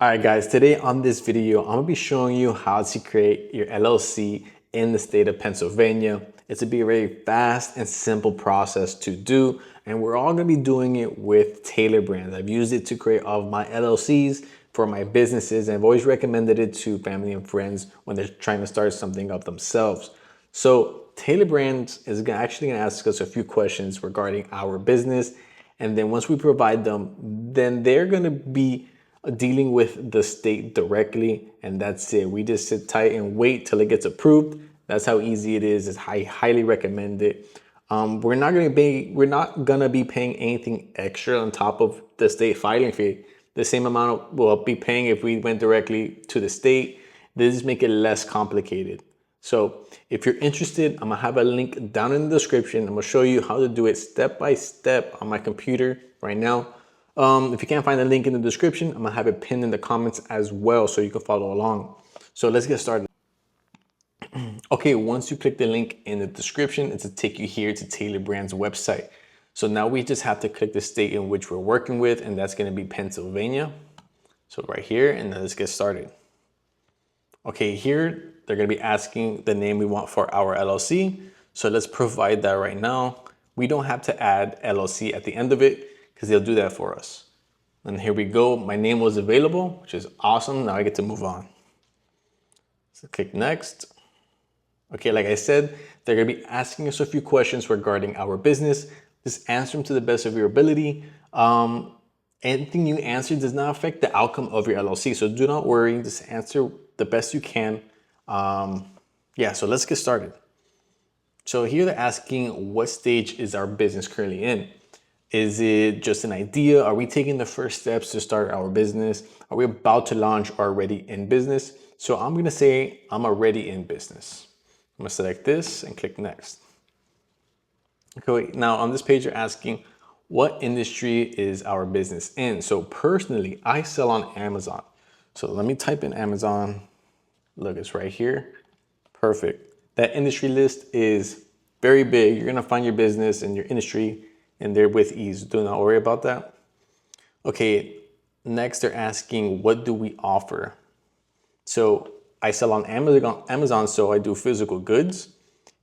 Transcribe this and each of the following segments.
All right, guys, today on this video, I'm gonna be showing you how to create your LLC in the state of Pennsylvania. It's gonna be a very fast and simple process to do, and we're all gonna be doing it with Tailor Brands. I've used it to create all of my LLCs for my businesses, and I've always recommended it to family and friends when they're trying to start something up themselves. So Tailor Brands is actually gonna ask us a few questions regarding our business, and then once we provide them, then they're gonna be dealing with the state directly, and that's it. We just sit tight and wait till it gets approved. That's how easy it is. I highly recommend it. We're not gonna be paying anything extra on top of the state filing fee. The same amount we'll be paying if we went directly to the state. This just make it less complicated. So if you're interested, I'm gonna have a link down in the description. I'm gonna show you how to do it step by step on my computer right now. If you can't find the link in the description, I'm gonna have it pinned in the comments as well so you can follow along. So let's get started. Okay, once you click the link in the description, it's to take you here to Tailor Brands website. So now we just have to click the state in which we're working with, and that's gonna be Pennsylvania. So right here, and then let's get started. Okay, here, they're gonna be asking the name we want for our LLC. So let's provide that right now. We don't have to add LLC at the end of it, because they'll do that for us. And here we go. My name was available, which is awesome. Now I get to move on. So click next. Okay, like I said, they're gonna be asking us a few questions regarding our business. Just answer them to the best of your ability. Anything you answer does not affect the outcome of your LLC. So do not worry, just answer the best you can. Yeah, so let's get started. So here they're asking what stage is our business currently in? Is it just an idea? Are we taking the first steps to start our business? Are we about to launch or already in business? So I'm gonna say I'm already in business. I'm gonna select this and click next. Okay, now on this page, you're asking what industry is our business in? So personally, I sell on Amazon. So let me type in Amazon. Look, it's right here. Perfect. That industry list is very big. You're gonna find your business and your industry and they're with ease. Do not worry about that. Okay, next they're asking, what do we offer? So I sell on Amazon, so I do physical goods.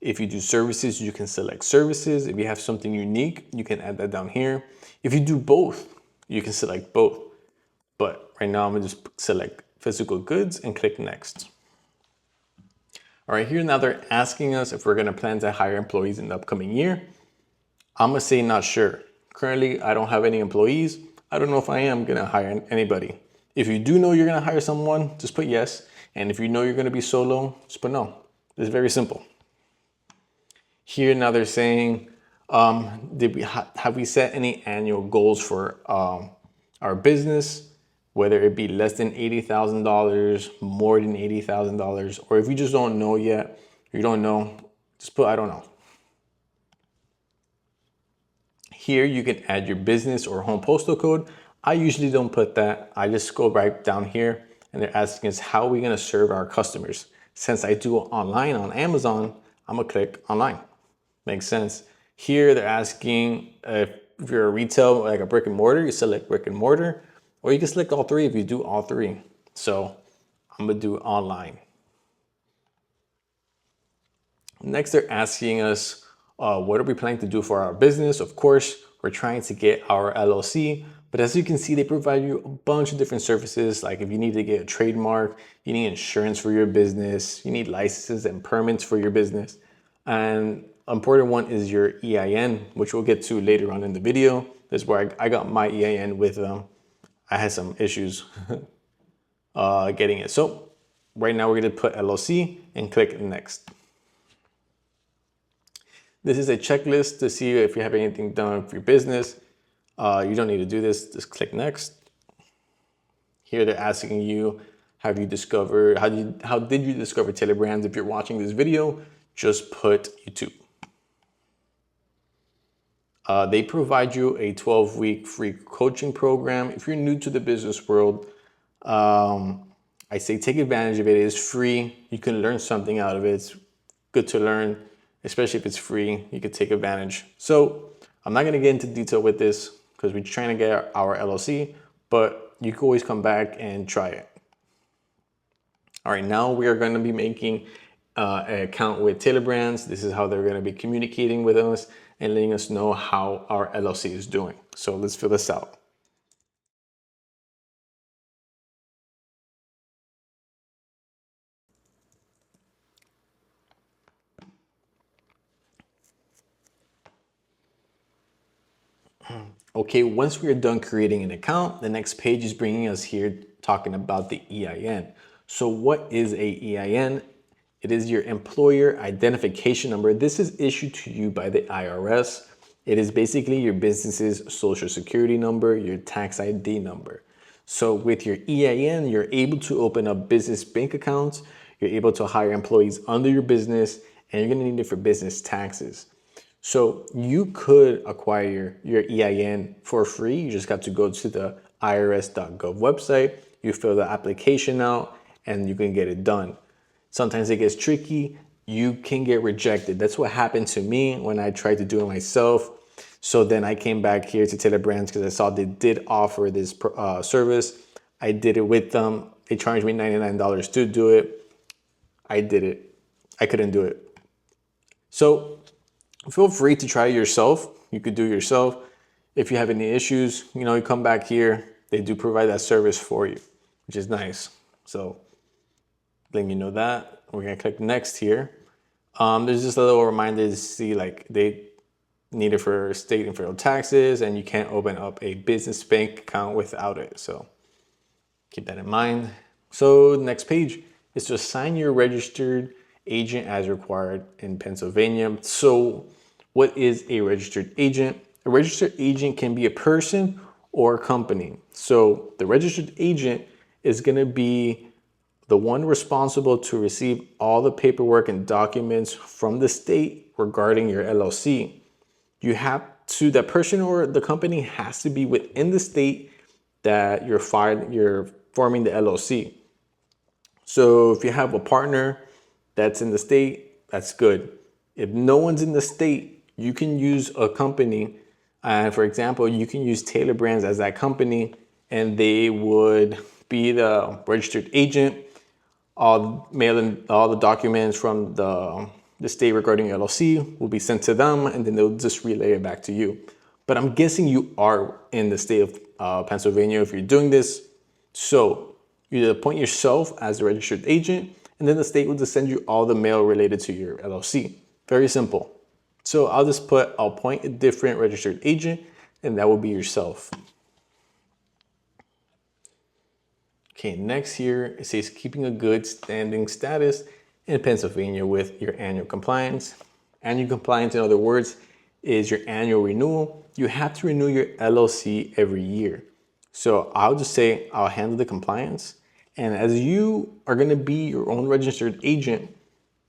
If you do services, you can select services. If you have something unique, you can add that down here. If you do both, you can select both. But right now I'm gonna just select physical goods and click next. All right, here now they're asking us if we're gonna plan to hire employees in the upcoming year. I'm gonna say not sure. Currently, I don't have any employees. I don't know if I am gonna hire anybody. If you do know you're gonna hire someone, just put yes. And if you know you're gonna be solo, just put no. It's very simple. Here now they're saying, have we set any annual goals for our business? Whether it be less than $80,000, more than $80,000, or if you just don't know yet, you don't know, just put I don't know. Here you can add your business or home postal code. I usually don't put that. I just go right down here and they're asking us how are we gonna serve our customers? Since I do online on Amazon, I'm gonna click online. Makes sense. Here they're asking if you're a retail, like a brick and mortar, you select brick and mortar, or you can select all three if you do all three. So I'm gonna do online. Next, they're asking us, what are we planning to do for our business? Of course, we're trying to get our LLC, but as you can see, they provide you a bunch of different services. Like if you need to get a trademark, you need insurance for your business, you need licenses and permits for your business. And an important one is your EIN, which we'll get to later on in the video. This is where I got my EIN with I had some issues getting it. So right now we're gonna put LLC and click next. This is a checklist to see if you have anything done for your business. You don't need to do this, just click next. Here they're asking you, how did you discover Tailor Brands? If you're watching this video, just put YouTube. They provide you a 12-week free coaching program. If you're new to the business world, I say take advantage of it. It is free. You can learn something out of it. It's good to learn, especially if it's free. You can take advantage. So I'm not going to get into detail with this because we're trying to get our LLC, but you can always come back and try it. All right, now we are going to be making an account with Tailor Brands. This is how they're going to be communicating with us and letting us know how our LLC is doing. So let's fill this out. Okay, once we are done creating an account, the next page is bringing us here talking about the EIN. So what is a EIN? It is your employer identification number. This is issued to you by the IRS. It is basically your business's social security number, your tax ID number. So with your EIN, you're able to open up business bank accounts, you're able to hire employees under your business, and you're gonna need it for business taxes. So you could acquire your EIN for free. You just got to go to the irs.gov website, you fill the application out, and you can get it done. Sometimes it gets tricky. You can get rejected. That's what happened to me when I tried to do it myself. So then I came back here to Tailor Brands because I saw they did offer this service. I did it with them. They charged me $99 to do it. I did it. I couldn't do it. So feel free to try it yourself. You could do it yourself. If you have any issues, you come back here. They do provide that service for you, which is nice. So letting you know that. We're gonna click next here. There's just a little reminder to see like they need it for state and federal taxes, and you can't open up a business bank account without it. So keep that in mind. So the next page is to assign your registered agent as required in Pennsylvania. So what is a registered agent? A registered agent can be a person or a company. So the registered agent is going to be the one responsible to receive all the paperwork and documents from the state regarding your LLC. That person or the company has to be within the state that you're forming the LLC. So if you have a partner that's in the state, that's good. If no one's in the state, you can use a company. And for example, you can use Tailor Brands as that company, and they would be the registered agent. Mail in all the documents from the state regarding your LLC will be sent to them, and then they'll just relay it back to you. But I'm guessing you are in the state of Pennsylvania if you're doing this. So you appoint yourself as the registered agent, and then the state will just send you all the mail related to your LLC. Very simple. So I'll appoint a different registered agent, and that will be yourself. Okay, next here, it says keeping a good standing status in Pennsylvania with your annual compliance. Annual compliance, in other words, is your annual renewal. You have to renew your LLC every year. So I'll just say I'll handle the compliance. And as you are gonna be your own registered agent,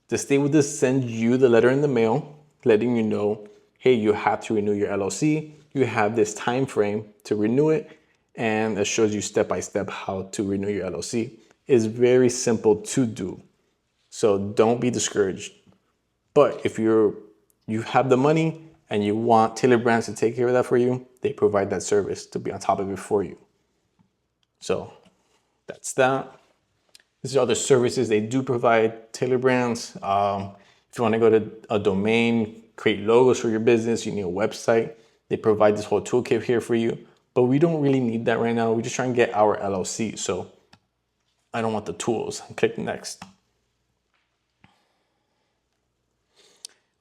the state will just send you the letter in the mail letting you know, hey, you have to renew your LLC. You have this time frame to renew it. And it shows you step by step how to renew your LLC. It's very simple to do. So don't be discouraged. But if you have the money and you want Tailor Brands to take care of that for you, they provide that service to be on top of it for you. So that's that. These are other services they do provide, Tailor Brands. If you want to go to a domain, create logos for your business, you need a website, they provide this whole toolkit here for you. But we don't really need that right now. We're just trying to get our LLC. So I don't want the tools. Click next.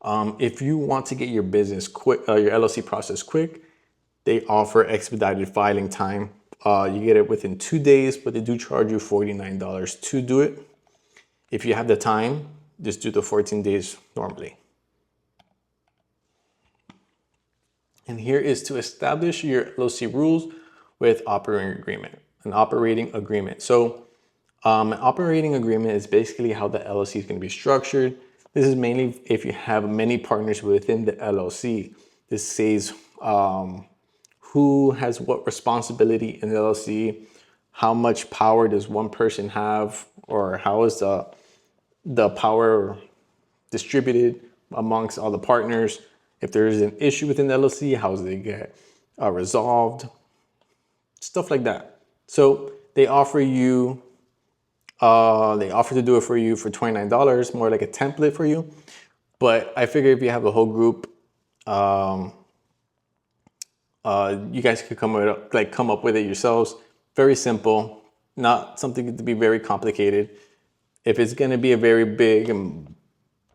If you want to get your business quick, your LLC process quick, they offer expedited filing time. You get it within 2 days, but they do charge you $49 to do it. If you have the time, just do the 14 days normally. And here is to establish your LLC rules with an operating agreement. So an operating agreement is basically how the LLC is going to be structured. This is mainly if you have many partners within the LLC. This says who has what responsibility in the LLC, how much power does one person have, or how is the power distributed amongst all the partners. If there is an issue within the LLC, how does it get resolved? Stuff like that. So they offer you, they offer to do it for you for $29, more like a template for you. But I figure if you have a whole group, you guys could come up with it yourselves. Very simple, not something to be very complicated. If it's going to be a very big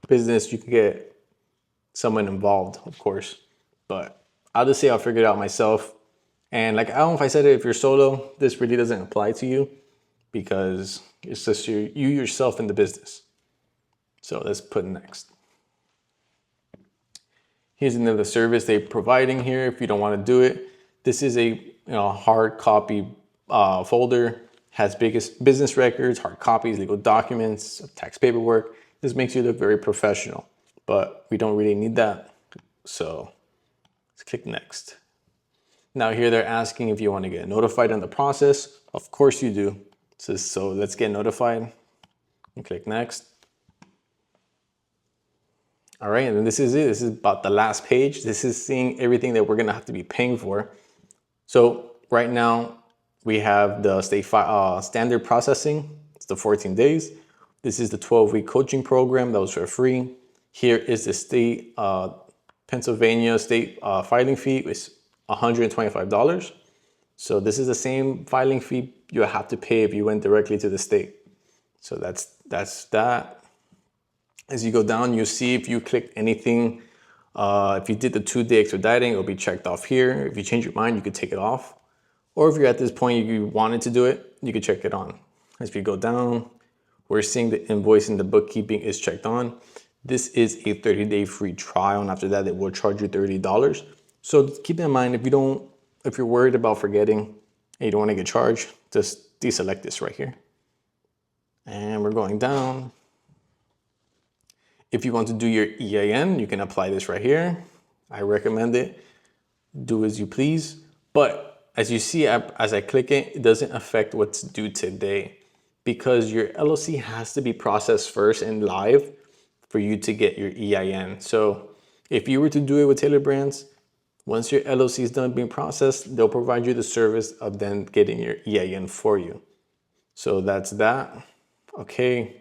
business, you can get someone involved, of course. But I'll just say I'll figure it out myself. And like, I don't know if I said it, if you're solo, this really doesn't apply to you because it's just you yourself in the business. So let's put next. Here's another service they're providing here if you don't want to do it. This is a hard copy folder, has biggest business records, hard copies, legal documents, tax paperwork. This makes you look very professional, but we don't really need that. So let's click next. Now here they're asking if you want to get notified on the process. Of course you do. So let's get notified and click next. All right, and then this is it. This is about the last page. This is seeing everything that we're gonna have to be paying for. So right now we have the state standard processing. It's the 14 days. This is the 12-week coaching program that was for free. Here is the state Pennsylvania state filing fee. It's $125. So this is the same filing fee you have to pay if you went directly to the state. So that's that. As you go down, you see if you clicked anything. If you did the 2-day expediting, it'll be checked off here. If you change your mind, you could take it off. Or if you're at this point, you wanted to do it, you could check it on. As we go down, we're seeing the invoice and the bookkeeping is checked on. This is a 30-day free trial, and after that, it will charge you $30. So keep in mind, if you're worried about forgetting and you don't want to get charged, just deselect this right here. And we're going down. If you want to do your EIN, you can apply this right here. I recommend it. Do as you please. But as you see, as I click it, it doesn't affect what's due today because your LLC has to be processed first and live for you to get your EIN. So if you were to do it with Tailor Brands, once your LLC is done being processed, they'll provide you the service of then getting your EIN for you. So that's that. Okay.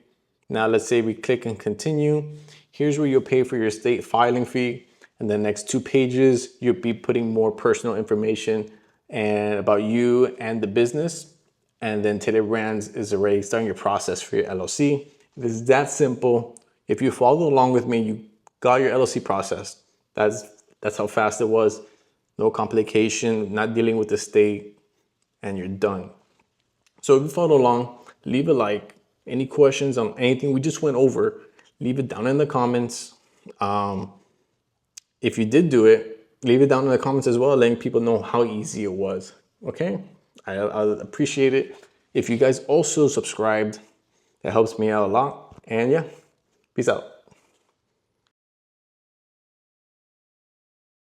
Now let's say we click and continue. Here's where you'll pay for your state filing fee. And the next 2 pages, you'll be putting more personal information and about you and the business. And then Tailor Brands is already starting your process for your LLC. It is that simple. If you follow along with me, you got your LLC processed. That's how fast it was. No complication, not dealing with the state, and you're done. So if you follow along, leave a like. Any questions on anything we just went over, leave it down in the comments. If you did do it, leave it down in the comments as well, letting people know how easy it was. Okay, I'll appreciate it. If you guys also subscribed, that helps me out a lot. And yeah, peace out.